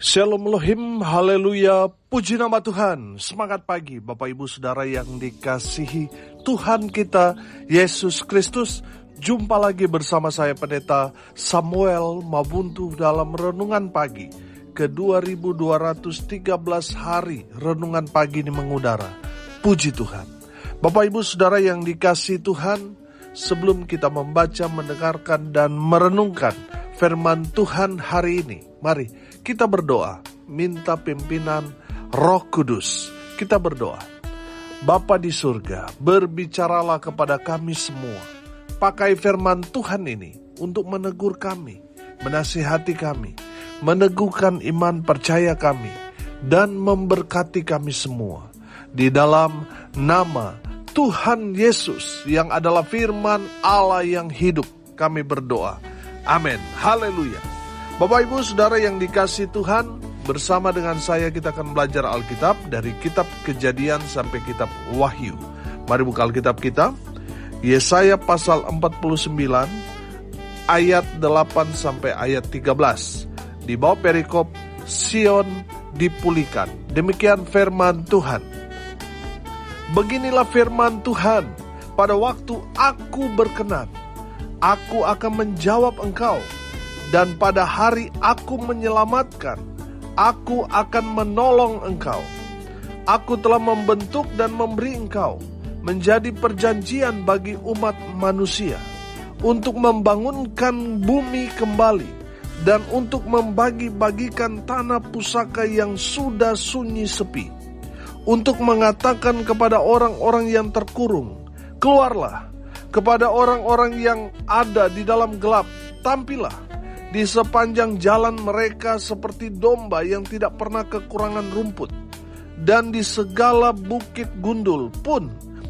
Shalom Elohim, haleluya, puji nama Tuhan. Semangat pagi Bapak Ibu Saudara yang dikasihi Tuhan kita Yesus Kristus. Jumpa lagi bersama saya Pendeta Samuel Mabuntu dalam Renungan Pagi ke 2213 hari Renungan Pagi ini mengudara. Puji Tuhan. Bapak Ibu Saudara yang dikasihi Tuhan, sebelum kita membaca, mendengarkan dan merenungkan firman Tuhan hari ini, mari kita berdoa, minta pimpinan Roh Kudus. Kita berdoa. Bapa di surga, berbicaralah kepada kami semua. Pakai firman Tuhan ini untuk menegur kami, menasihati kami, meneguhkan iman percaya kami, dan memberkati kami semua. Di dalam nama Tuhan Yesus yang adalah firman Allah yang hidup, kami berdoa. Amin. Haleluya. Bapak Ibu Saudara yang dikasihi Tuhan, bersama dengan saya kita akan belajar Alkitab dari kitab Kejadian sampai kitab Wahyu. Mari buka Alkitab kita. Yesaya pasal 49 ayat 8 sampai ayat 13. Di bawah perikop Sion dipulihkan. Demikian firman Tuhan. Beginilah firman Tuhan, pada waktu aku berkenan, aku akan menjawab engkau. Dan pada hari aku menyelamatkan, aku akan menolong engkau. Aku telah membentuk dan memberi engkau menjadi perjanjian bagi umat manusia, untuk membangunkan bumi kembali, dan untuk membagi-bagikan tanah pusaka yang sudah sunyi sepi, untuk mengatakan kepada orang-orang yang terkurung, keluarlah, kepada orang-orang yang ada di dalam gelap, tampillah. Di sepanjang jalan mereka seperti domba yang tidak pernah kekurangan rumput. Dan di segala bukit gundul pun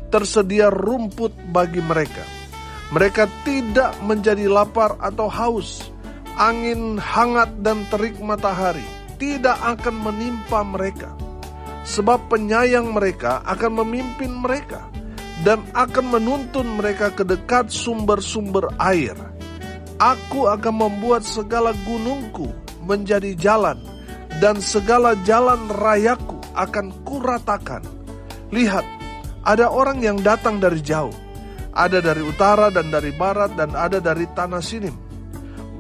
tersedia rumput bagi mereka. Mereka tidak menjadi lapar atau haus. Angin hangat dan terik matahari tidak akan menimpa mereka. Sebab penyayang mereka akan memimpin mereka dan akan menuntun mereka ke dekat sumber-sumber air. Aku akan membuat segala gunungku menjadi jalan, dan segala jalan rayaku akan kuratakan. Lihat, ada orang yang datang dari jauh, ada dari utara dan dari barat, dan ada dari tanah sinim.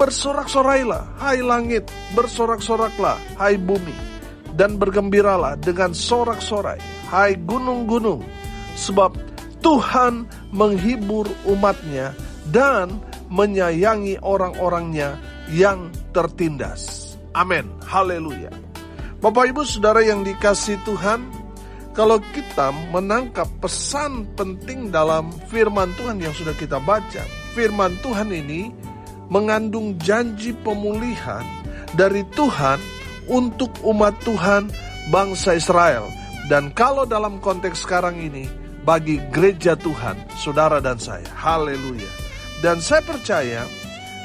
Bersorak-sorailah, hai langit, bersorak-soraklah, hai bumi, dan bergembiralah dengan sorak-sorai, hai gunung-gunung, sebab Tuhan menghibur umatnya dan menyayangi orang-orangnya yang tertindas. Amin. Haleluya. Bapak Ibu Saudara yang dikasihi Tuhan, kalau kita menangkap pesan penting dalam firman Tuhan yang sudah kita baca, firman Tuhan ini mengandung janji pemulihan dari Tuhan untuk umat Tuhan bangsa Israel. Dan kalau dalam konteks sekarang ini, bagi gereja Tuhan, saudara dan saya. Haleluya. Dan saya percaya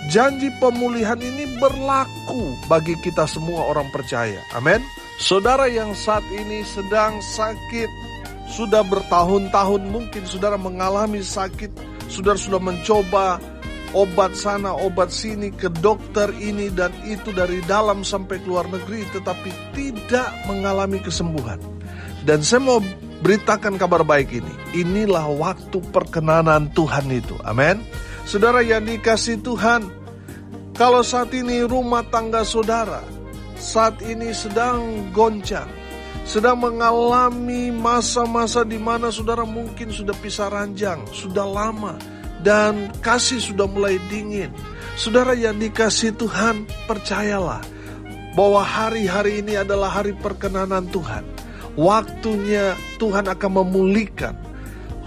janji pemulihan ini berlaku bagi kita semua orang percaya. Amin. Saudara yang saat ini sedang sakit, sudah bertahun-tahun mungkin saudara mengalami sakit, saudara sudah mencoba obat sana, obat sini, ke dokter ini dan itu, dari dalam sampai ke luar negeri, tetapi tidak mengalami kesembuhan. Dan saya mau beritakan kabar baik ini. Inilah waktu perkenanan Tuhan itu. Amin. Saudara yang dikasihi Tuhan, kalau saat ini rumah tangga saudara saat ini sedang goncang, sedang mengalami masa-masa di mana saudara mungkin sudah pisah ranjang, sudah lama, dan kasih sudah mulai dingin. Saudara yang dikasihi Tuhan, percayalah bahwa hari-hari ini adalah hari perkenanan Tuhan. Waktunya Tuhan akan memulihkan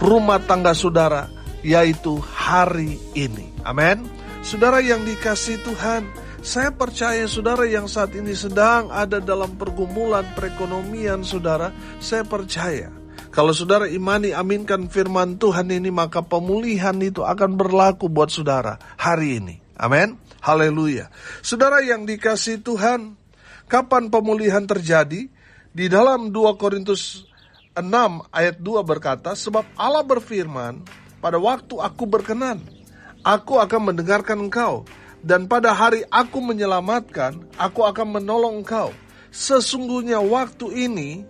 rumah tangga saudara, yaitu hari ini. Amin. Saudara yang dikasihi Tuhan, saya percaya saudara yang saat ini sedang ada dalam pergumulan perekonomian saudara, saya percaya kalau saudara imani, aminkan firman Tuhan ini, maka pemulihan itu akan berlaku buat saudara hari ini. Amin. Haleluya. Saudara yang dikasihi Tuhan, kapan pemulihan terjadi? Di dalam 2 Korintus 6 ayat 2 berkata, sebab Allah berfirman, pada waktu aku berkenan, aku akan mendengarkan engkau. Dan pada hari aku menyelamatkan, aku akan menolong engkau. Sesungguhnya waktu ini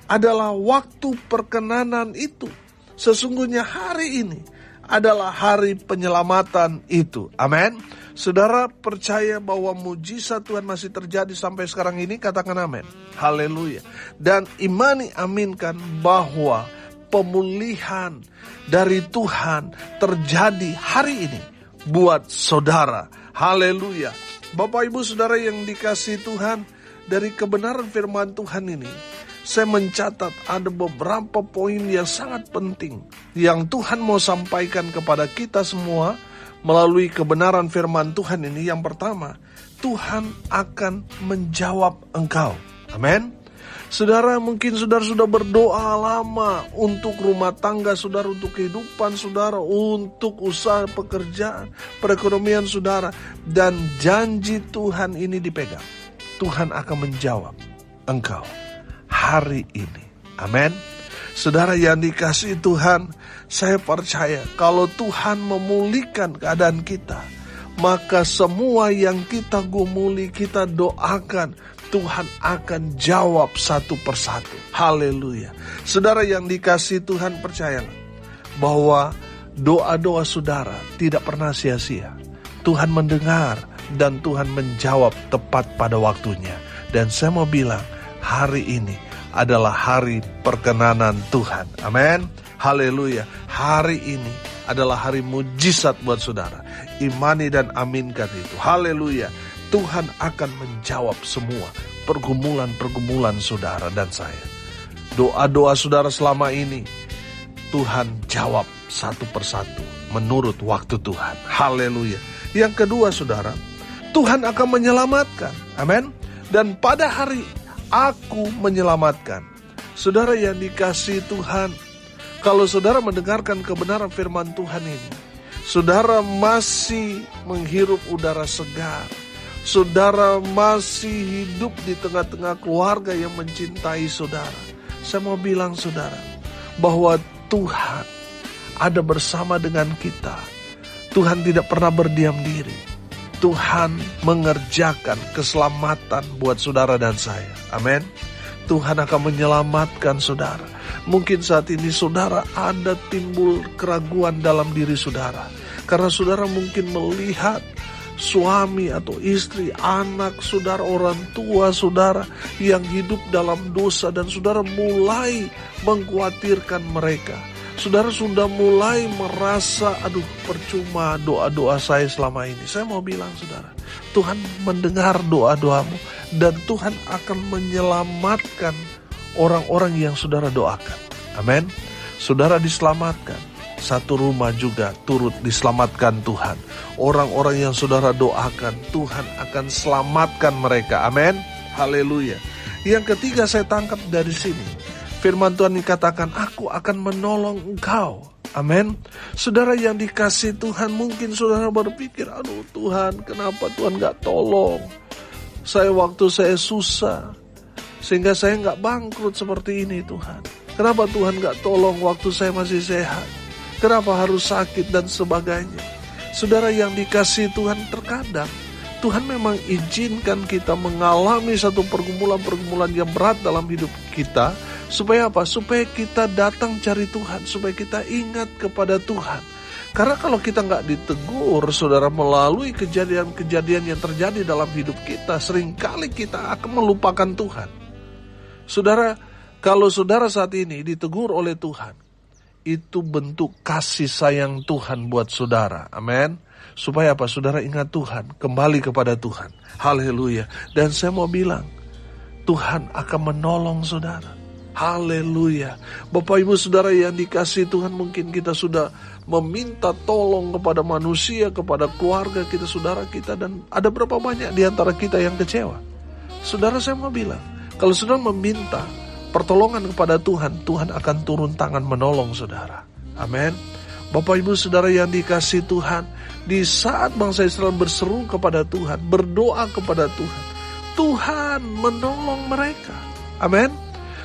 adalah waktu perkenanan itu. Sesungguhnya hari ini adalah hari penyelamatan itu. Amin. Saudara percaya bahwa mujizat Tuhan masih terjadi sampai sekarang ini? Katakan amin. Haleluya. Dan imani, aminkan bahwa pemulihan dari Tuhan terjadi hari ini buat saudara. Haleluya. Bapak ibu saudara yang dikasihi Tuhan, dari kebenaran firman Tuhan ini saya mencatat ada beberapa poin yang sangat penting yang Tuhan mau sampaikan kepada kita semua melalui kebenaran firman Tuhan ini. Yang pertama, Tuhan akan menjawab engkau. Amin. Saudara, mungkin saudara sudah berdoa lama untuk rumah tangga saudara, untuk kehidupan saudara, untuk usaha pekerjaan, perekonomian saudara, dan janji Tuhan ini dipegang. Tuhan akan menjawab engkau hari ini. Amin. Saudara yang dikasihi Tuhan, saya percaya kalau Tuhan memulihkan keadaan kita, maka semua yang kita gumuli, kita doakan, Tuhan akan jawab satu persatu. Haleluya. Saudara yang dikasihi Tuhan, percayalah bahwa doa-doa saudara tidak pernah sia-sia. Tuhan mendengar dan Tuhan menjawab tepat pada waktunya. Dan saya mau bilang, hari ini adalah hari perkenanan Tuhan. Amin. Haleluya. Hari ini adalah hari mujizat buat saudara. Imani dan aminkan itu. Haleluya. Tuhan akan menjawab semua pergumulan-pergumulan saudara dan saya. Doa-doa saudara selama ini Tuhan jawab satu persatu menurut waktu Tuhan. Haleluya. Yang kedua saudara, Tuhan akan menyelamatkan. Amin. Dan pada hari aku menyelamatkan. Saudara yang dikasihi Tuhan, kalau saudara mendengarkan kebenaran firman Tuhan ini, saudara masih menghirup udara segar, saudara masih hidup di tengah-tengah keluarga yang mencintai saudara, saya mau bilang saudara, bahwa Tuhan ada bersama dengan kita. Tuhan tidak pernah berdiam diri. Tuhan mengerjakan keselamatan buat saudara dan saya. Amin. Tuhan akan menyelamatkan saudara. Mungkin saat ini saudara ada timbul keraguan dalam diri saudara. Karena saudara mungkin melihat suami atau istri, anak saudara, orang tua saudara yang hidup dalam dosa dan saudara mulai mengkhawatirkan mereka. Saudara sudah mulai merasa, aduh percuma doa-doa saya selama ini. Saya mau bilang saudara, Tuhan mendengar doa-doamu dan Tuhan akan menyelamatkan orang-orang yang saudara doakan. Amin. Saudara diselamatkan. Satu rumah juga turut diselamatkan Tuhan. Orang-orang yang saudara doakan, Tuhan akan selamatkan mereka. Amin. Haleluya. Yang ketiga saya tangkap dari sini. Firman Tuhan dikatakan, aku akan menolong engkau. Amin. Saudara yang dikasihi Tuhan, mungkin saudara berpikir, aduh Tuhan, kenapa Tuhan gak tolong saya waktu saya susah, sehingga saya gak bangkrut seperti ini Tuhan. Kenapa Tuhan gak tolong waktu saya masih sehat? Kenapa harus sakit dan sebagainya? Saudara yang dikasihi Tuhan, terkadang Tuhan memang izinkan kita mengalami satu pergumulan-pergumulan yang berat dalam hidup kita. Supaya apa? Supaya kita datang cari Tuhan. Supaya kita ingat kepada Tuhan. Karena kalau kita nggak ditegur, saudara, melalui kejadian-kejadian yang terjadi dalam hidup kita, seringkali kita akan melupakan Tuhan. Saudara, kalau saudara saat ini ditegur oleh Tuhan, itu bentuk kasih sayang Tuhan buat saudara. Amin. Supaya apa? Saudara ingat Tuhan, kembali kepada Tuhan. Haleluya. Dan saya mau bilang, Tuhan akan menolong saudara. Haleluya. Bapak ibu saudara yang dikasihi Tuhan, mungkin kita sudah meminta tolong kepada manusia, kepada keluarga kita, saudara kita, dan ada berapa banyak di antara kita yang kecewa. Saudara, saya mau bilang, kalau saudara meminta pertolongan kepada Tuhan, Tuhan akan turun tangan menolong saudara. Amin. Bapak ibu saudara yang dikasihi Tuhan, di saat bangsa Israel berseru kepada Tuhan, berdoa kepada Tuhan, Tuhan menolong mereka. Amin.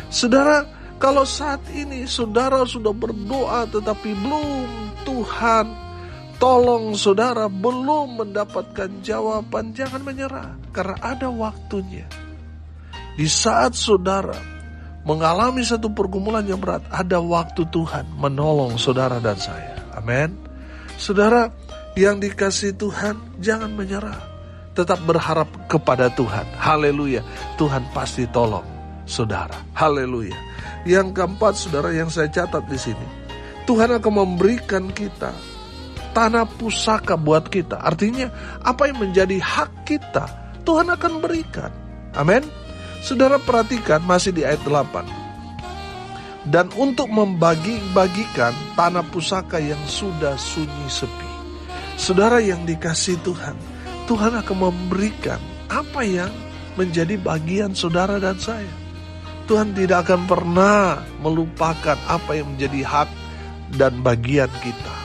Saudara, kalau saat ini saudara sudah berdoa tetapi belum Tuhan tolong saudara, belum mendapatkan jawaban, jangan menyerah. Karena ada waktunya. Di saat saudara mengalami satu pergumulan yang berat, ada waktu Tuhan menolong saudara dan saya. Amin. Saudara yang dikasihi Tuhan, jangan menyerah. Tetap berharap kepada Tuhan. Haleluya. Tuhan pasti tolong saudara. Haleluya. Yang keempat, saudara, yang saya catat di sini, Tuhan akan memberikan kita tanah pusaka buat kita. Artinya, apa yang menjadi hak kita, Tuhan akan berikan. Amin. Saudara perhatikan masih di ayat 8. Dan untuk membagi-bagikan tanah pusaka yang sudah sunyi sepi. Saudara yang dikasihi Tuhan, Tuhan akan memberikan apa yang menjadi bagian saudara dan saya. Tuhan tidak akan pernah melupakan apa yang menjadi hak dan bagian kita.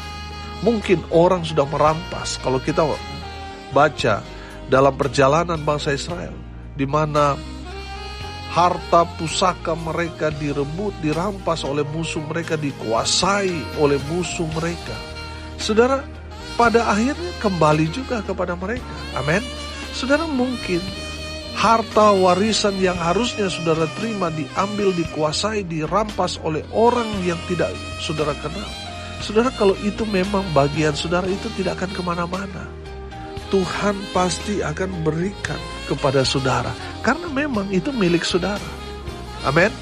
Mungkin orang sudah merampas. Kalau kita baca dalam perjalanan bangsa Israel, di mana harta pusaka mereka direbut, dirampas oleh musuh mereka, dikuasai oleh musuh mereka. Saudara, pada akhirnya kembali juga kepada mereka. Amin. Saudara, mungkin harta warisan yang harusnya saudara terima diambil, dikuasai, dirampas oleh orang yang tidak saudara kenal. Saudara, kalau itu memang bagian saudara, itu tidak akan kemana-mana. Tuhan pasti akan berikan kepada saudara, karena memang itu milik saudara. Amin.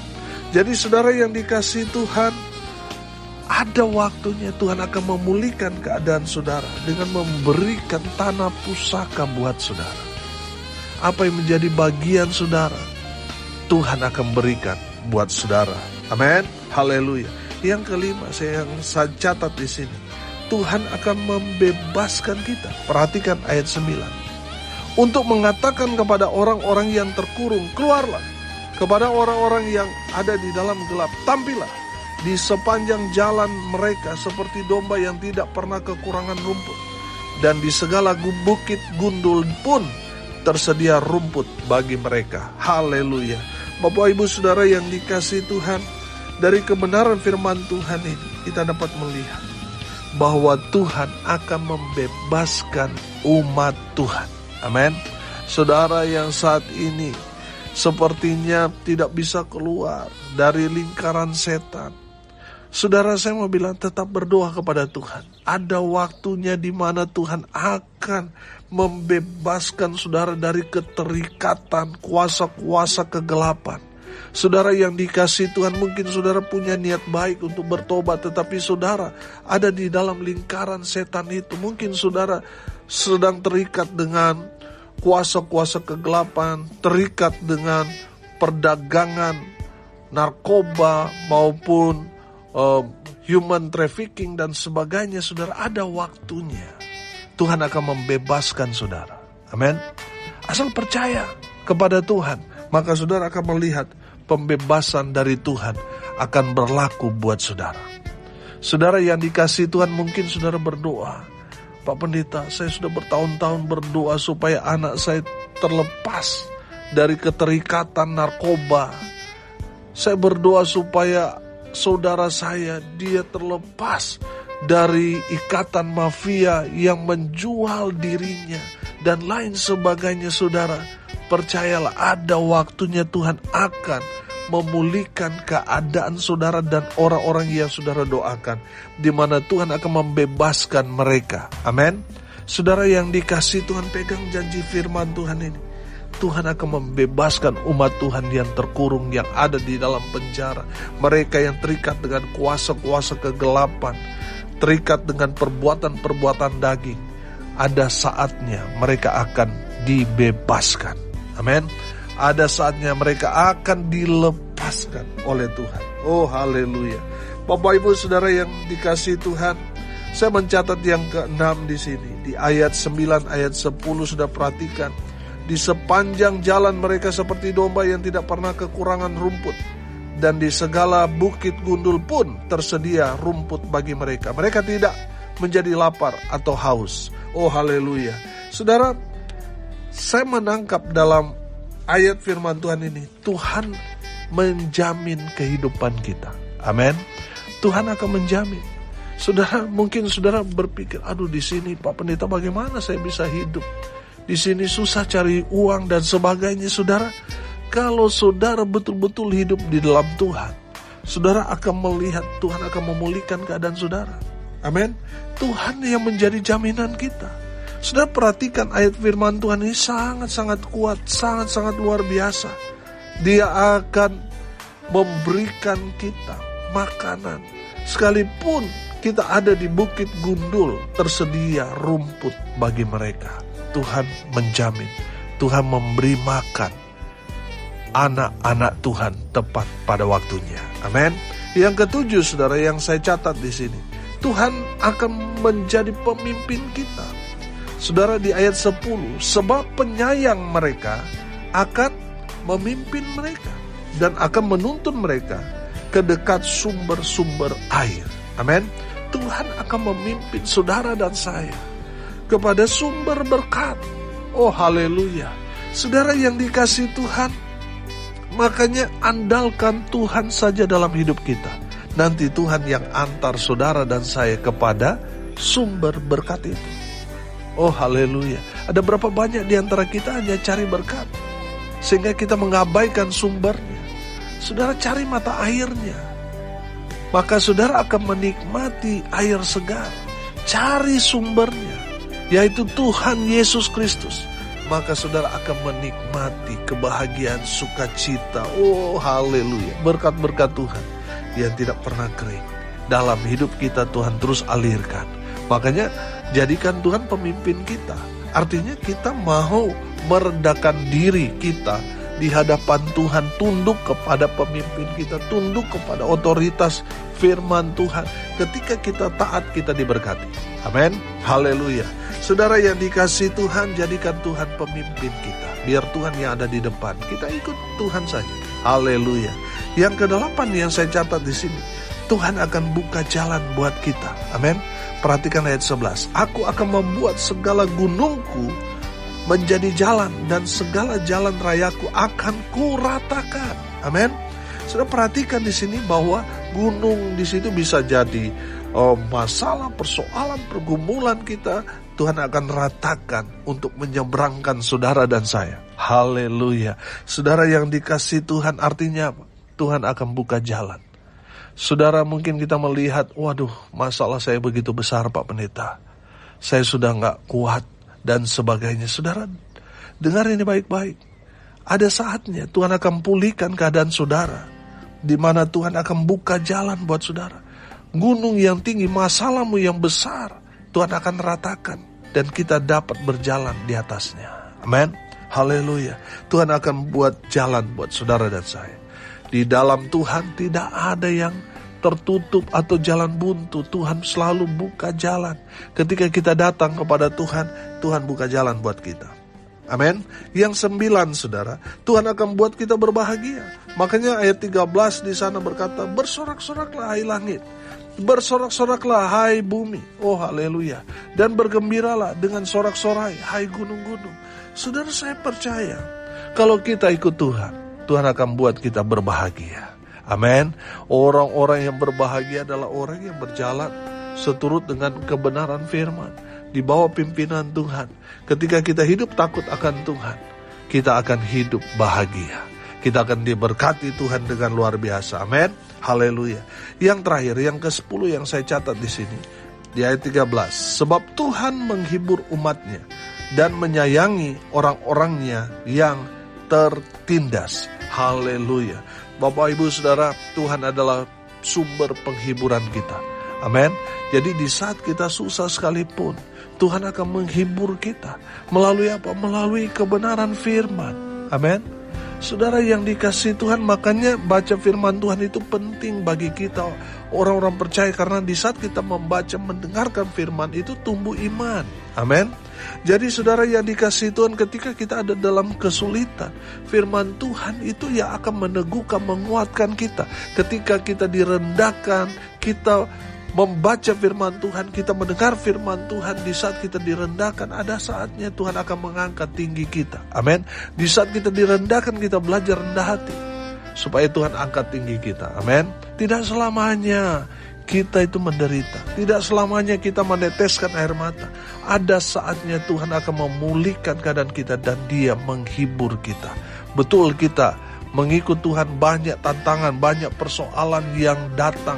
Jadi saudara yang dikasihi Tuhan, ada waktunya Tuhan akan memulihkan keadaan saudara dengan memberikan tanah pusaka buat saudara. Apa yang menjadi bagian saudara, Tuhan akan berikan buat saudara. Amin. Haleluya. Yang kelima, yang saya catat di sini, Tuhan akan membebaskan kita. Perhatikan ayat 9. Untuk mengatakan kepada orang-orang yang terkurung, keluarlah. Kepada orang-orang yang ada di dalam gelap, tampillah. Di sepanjang jalan mereka seperti domba yang tidak pernah kekurangan rumput. Dan di segala bukit gundul pun tersedia rumput bagi mereka. Haleluya. Bapak Ibu Saudara yang dikasihi Tuhan, dari kebenaran firman Tuhan ini kita dapat melihat bahwa Tuhan akan membebaskan umat Tuhan. Amin. Saudara yang saat ini sepertinya tidak bisa keluar dari lingkaran setan, saudara, saya mau bilang tetap berdoa kepada Tuhan. Ada waktunya di mana Tuhan akan membebaskan saudara dari keterikatan kuasa-kuasa kegelapan. Saudara yang dikasihi Tuhan, mungkin saudara punya niat baik untuk bertobat, tetapi saudara ada di dalam lingkaran setan itu. Mungkin saudara sedang terikat dengan kuasa-kuasa kegelapan, terikat dengan perdagangan narkoba maupun human trafficking dan sebagainya. Saudara, ada waktunya Tuhan akan membebaskan saudara. Amin. Asal percaya kepada Tuhan, maka saudara akan melihat pembebasan dari Tuhan akan berlaku buat saudara. Saudara yang dikasihi Tuhan, mungkin saudara berdoa, Pak Pendeta, saya sudah bertahun-tahun berdoa supaya anak saya terlepas dari keterikatan narkoba. Saya berdoa supaya saudara saya, dia terlepas dari ikatan mafia yang menjual dirinya dan lain sebagainya. Saudara, percayalah ada waktunya Tuhan akan memulihkan keadaan saudara dan orang-orang yang saudara doakan, di mana Tuhan akan membebaskan mereka. Amin. Saudara yang dikasihi Tuhan, pegang janji firman Tuhan ini. Tuhan akan membebaskan umat Tuhan yang terkurung, yang ada di dalam penjara. Mereka yang terikat dengan kuasa-kuasa kegelapan, terikat dengan perbuatan-perbuatan daging. Ada saatnya mereka akan dibebaskan. Amin. Ada saatnya mereka akan dilepaskan oleh Tuhan. Oh, haleluya. Bapak Ibu Saudara yang dikasihi Tuhan, saya mencatat yang ke-6 di sini. Di ayat 9, ayat 10 sudah perhatikan. Di sepanjang jalan mereka seperti domba yang tidak pernah kekurangan rumput. Dan di segala bukit gundul pun tersedia rumput bagi mereka. Mereka tidak menjadi lapar atau haus. Oh, haleluya. Saudara, saya menangkap dalam ayat firman Tuhan ini, Tuhan menjamin kehidupan kita. Amin. Tuhan akan menjamin. Saudara, mungkin saudara berpikir, aduh di sini Pak Pendeta bagaimana saya bisa hidup? Di sini susah cari uang dan sebagainya. Saudara, Kalau saudara betul-betul hidup di dalam Tuhan, saudara akan melihat Tuhan akan memulihkan keadaan saudara. Amin. Tuhan yang menjadi jaminan kita. Saudara perhatikan ayat firman Tuhan ini sangat-sangat kuat, sangat-sangat luar biasa. Dia akan memberikan kita makanan. Sekalipun kita ada di bukit gundul, tersedia rumput bagi mereka. Tuhan menjamin, Tuhan memberi makan anak-anak Tuhan tepat pada waktunya. Amin. Yang ketujuh, saudara, yang saya catat di sini, Tuhan akan menjadi pemimpin kita. Saudara, di ayat 10, sebab penyayang mereka akan memimpin mereka dan akan menuntun mereka ke dekat sumber-sumber air. Amin. Tuhan akan memimpin saudara dan saya kepada sumber berkat. Oh, haleluya. Saudara yang dikasihi Tuhan, makanya andalkan Tuhan saja dalam hidup kita. Nanti Tuhan yang antar saudara dan saya kepada sumber berkat itu. Oh, haleluya. Ada berapa banyak di antara kita hanya cari berkat, sehingga kita mengabaikan sumbernya. Saudara cari mata airnya, maka saudara akan menikmati air segar. Cari sumbernya, yaitu Tuhan Yesus Kristus. Maka saudara akan menikmati kebahagiaan, sukacita. Oh, haleluya. Berkat-berkat Tuhan yang tidak pernah kering dalam hidup kita, Tuhan terus alirkan. Makanya jadikan Tuhan pemimpin kita. Artinya kita mau merendahkan diri kita di hadapan Tuhan, tunduk kepada pemimpin kita, tunduk kepada otoritas firman Tuhan. Ketika kita taat, kita diberkati. Amin. Haleluya. Saudara yang dikasihi Tuhan, jadikan Tuhan pemimpin kita. Biar Tuhan yang ada di depan, kita ikut Tuhan saja. Haleluya. Yang kedelapan yang saya catat di sini, Tuhan akan buka jalan buat kita. Amin. Perhatikan ayat 11. Aku akan membuat segala gunungku menjadi jalan dan segala jalan rayaku akan kuratakan. Amin. Sudah perhatikan di sini bahwa gunung di situ bisa jadi masalah, persoalan, pergumulan kita. Tuhan akan ratakan untuk menyeberangkan saudara dan saya. Haleluya. Saudara yang dikasihi Tuhan, artinya apa? Tuhan akan buka jalan. Saudara, mungkin kita melihat, waduh, masalah saya begitu besar Pak Pendeta, saya sudah gak kuat dan sebagainya. Saudara, dengar ini baik-baik. Ada saatnya Tuhan akan pulihkan keadaan saudara, di mana Tuhan akan buka jalan buat saudara. Gunung yang tinggi, masalahmu yang besar, Tuhan akan ratakan dan kita dapat berjalan di atasnya. Amin. Haleluya. Tuhan akan buat jalan buat saudara dan saya. Di dalam Tuhan tidak ada yang tertutup atau jalan buntu. Tuhan selalu buka jalan. Ketika kita datang kepada Tuhan, Tuhan buka jalan buat kita. Amin. Yang 9, saudara, Tuhan akan buat kita berbahagia. Makanya ayat 13 di sana berkata, bersorak-soraklah hai langit, bersorak-soraklah hai bumi. Oh, haleluya. Dan bergembiralah dengan sorak-sorai hai gunung-gunung. Saudara, saya percaya kalau kita ikut Tuhan, Tuhan akan buat kita berbahagia. Amin. Orang-orang yang berbahagia adalah orang yang berjalan seturut dengan kebenaran firman, di bawah pimpinan Tuhan. Ketika kita hidup takut akan Tuhan, kita akan hidup bahagia. Kita akan diberkati Tuhan dengan luar biasa. Amin. Haleluya. Yang terakhir, yang ke-10 yang saya catat di sini, di ayat 13. Sebab Tuhan menghibur umatnya dan menyayangi orang-orangnya yang tertindas. Haleluya. Bapak, Ibu, Saudara, Tuhan adalah sumber penghiburan kita. Amin. Jadi di saat kita susah sekalipun, Tuhan akan menghibur kita. Melalui apa? Melalui kebenaran firman. Amin. Saudara yang dikasihi Tuhan, makanya baca firman Tuhan itu penting bagi kita orang-orang percaya. Karena di saat kita membaca, mendengarkan firman itu tumbuh iman. Amin. Jadi saudara yang dikasihi Tuhan, ketika kita ada dalam kesulitan, firman Tuhan itu yang akan meneguhkan, menguatkan kita. Ketika kita direndahkan, kita membaca firman Tuhan, kita mendengar firman Tuhan, di saat kita direndahkan, ada saatnya Tuhan akan mengangkat tinggi kita. Amin. Di saat kita direndahkan, kita belajar rendah hati, supaya Tuhan angkat tinggi kita. Amin. Tidak selamanya kita itu menderita, tidak selamanya kita meneteskan air mata. Ada saatnya Tuhan akan memulihkan keadaan kita dan Dia menghibur kita. Betul, kita mengikut Tuhan, banyak tantangan, banyak persoalan yang datang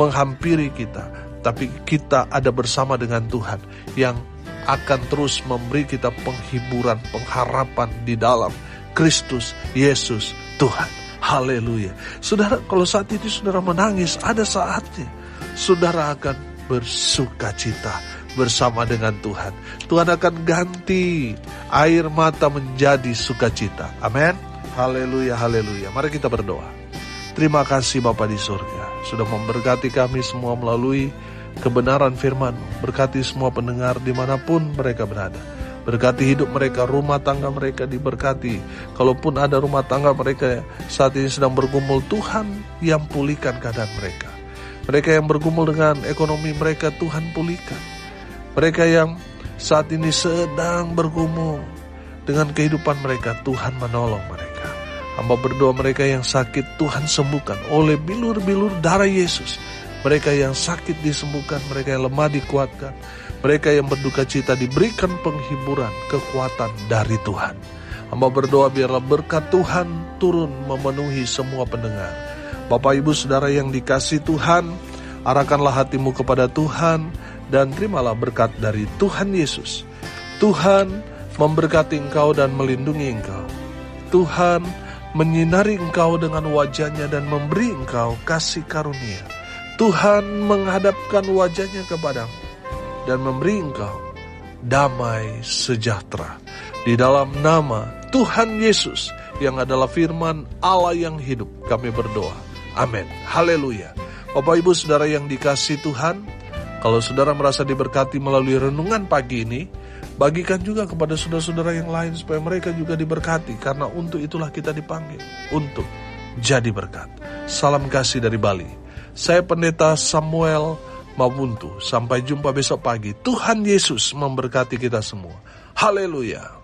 menghampiri kita. Tapi kita ada bersama dengan Tuhan yang akan terus memberi kita penghiburan, pengharapan di dalam Kristus Yesus Tuhan. Haleluya. Saudara, kalau saat ini saudara menangis, ada saatnya saudara akan bersuka cita bersama dengan Tuhan. Tuhan akan ganti air mata menjadi sukacita. Amin. Haleluya, haleluya. Mari kita berdoa. Terima kasih Bapa di surga, sudah memberkati kami semua melalui kebenaran firman-Mu. Berkati semua pendengar dimanapun mereka berada. Berkati hidup mereka, rumah tangga mereka diberkati. Kalaupun ada rumah tangga mereka saat ini sedang bergumul, Tuhan yang pulihkan keadaan mereka. Mereka yang bergumul dengan ekonomi mereka, Tuhan pulihkan. Mereka yang saat ini sedang bergumul dengan kehidupan mereka, Tuhan menolong mereka. Hamba berdoa mereka yang sakit, Tuhan sembuhkan oleh bilur-bilur darah Yesus. Mereka yang sakit disembuhkan, mereka yang lemah dikuatkan. Mereka yang berduka cita diberikan penghiburan, kekuatan dari Tuhan. Hamba berdoa biarlah berkat Tuhan turun memenuhi semua pendengar. Bapak Ibu Saudara yang dikasihi Tuhan, arahkanlah hatimu kepada Tuhan dan terimalah berkat dari Tuhan Yesus. Tuhan memberkati engkau dan melindungi engkau. Tuhan menyinari engkau dengan wajah-Nya dan memberi engkau kasih karunia. Tuhan menghadapkan wajah-Nya kepadamu dan memberi engkau damai sejahtera. Di dalam nama Tuhan Yesus yang adalah firman Allah yang hidup, kami berdoa. Amin. Haleluya. Bapak Ibu Saudara yang dikasihi Tuhan, kalau saudara merasa diberkati melalui renungan pagi ini, bagikan juga kepada saudara-saudara yang lain supaya mereka juga diberkati. Karena untuk itulah kita dipanggil, untuk jadi berkat. Salam kasih dari Bali. Saya Pendeta Samuel Mabuntu. Sampai jumpa besok pagi. Tuhan Yesus memberkati kita semua. Haleluya.